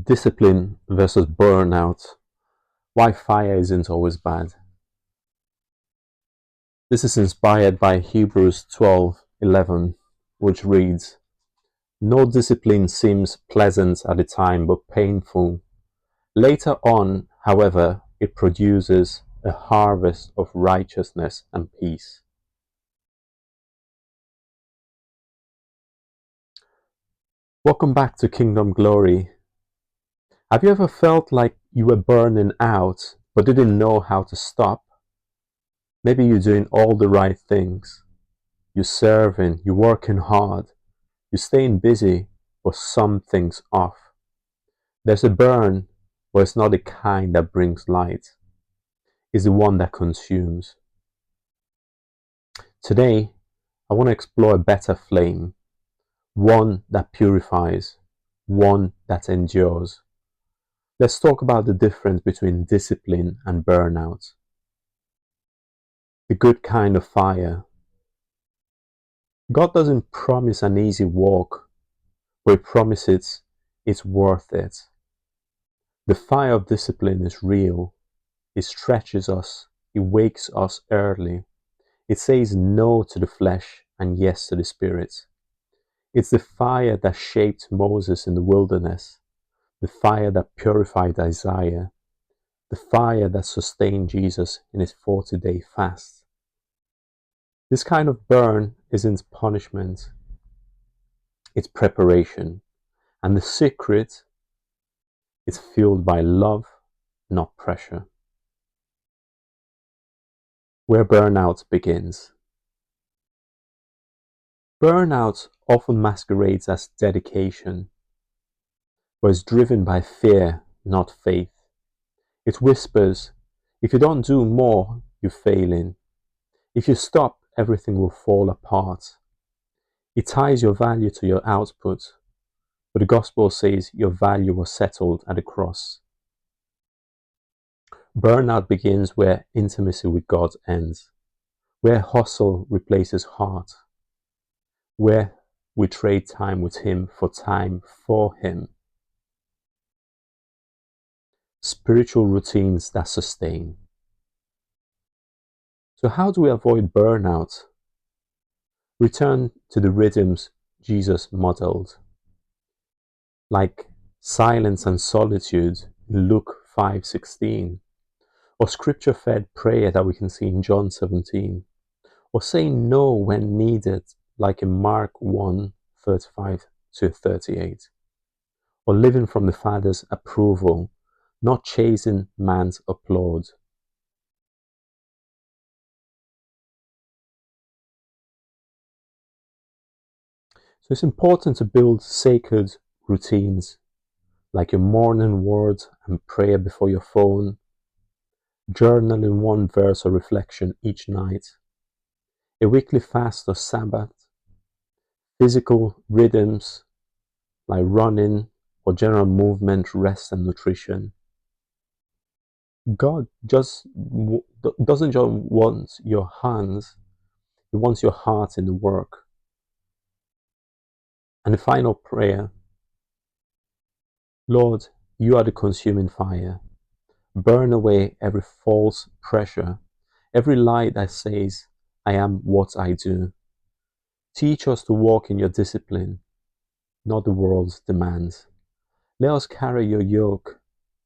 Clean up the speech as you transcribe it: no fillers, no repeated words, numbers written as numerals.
Discipline versus burnout. Why fire isn't always bad. This is inspired by Hebrews 12:11, which reads, "No discipline seems pleasant at the time but painful. Later on, however, it produces a harvest of righteousness and peace." Welcome back to Kingdom Glory. Have you ever felt like you were burning out but didn't know how to stop? Maybe you're doing all the right things. You're serving, you're working hard, you're staying busy, but something's off. There's a burn, but it's not the kind that brings light. It's the one that consumes. Today, I want to explore a better flame, one that purifies, one that endures. Let's talk about the difference between discipline and burnout. The good kind of fire. God doesn't promise an easy walk, but He promises it's worth it. The fire of discipline is real. It stretches us. It wakes us early. It says no to the flesh and yes to the spirit. It's the fire that shaped Moses in the wilderness, the fire that purified Isaiah, the fire that sustained Jesus in his 40-day fast. This kind of burn isn't punishment, it's preparation. And the secret is fueled by love, not pressure. Where burnout begins. Burnout often masquerades as dedication, but is driven by fear, not faith. It whispers, if you don't do more, you're failing. If you stop, everything will fall apart. It ties your value to your output, but the gospel says your value was settled at the cross. Burnout begins where intimacy with God ends, where hustle replaces heart, where we trade time with Him for time for Him. Spiritual routines that sustain. So, how do we avoid burnout? Return to the rhythms Jesus modeled, like silence and solitude in Luke 5:16, or scripture-fed prayer that we can see in John 17, or saying no when needed, like in Mark 1:35 to 38, or living from the Father's approval, not chasing man's applause. So it's important to build sacred routines, like your morning word and prayer before your phone, journaling one verse or reflection each night, a weekly fast or Sabbath, physical rhythms like running or general movement, rest and nutrition. God doesn't just want your hands, He wants your heart in the work. And the final prayer, Lord, you are the consuming fire. Burn away every false pressure, every lie that says, I am what I do. Teach us to walk in your discipline, not the world's demands. Let us carry your yoke,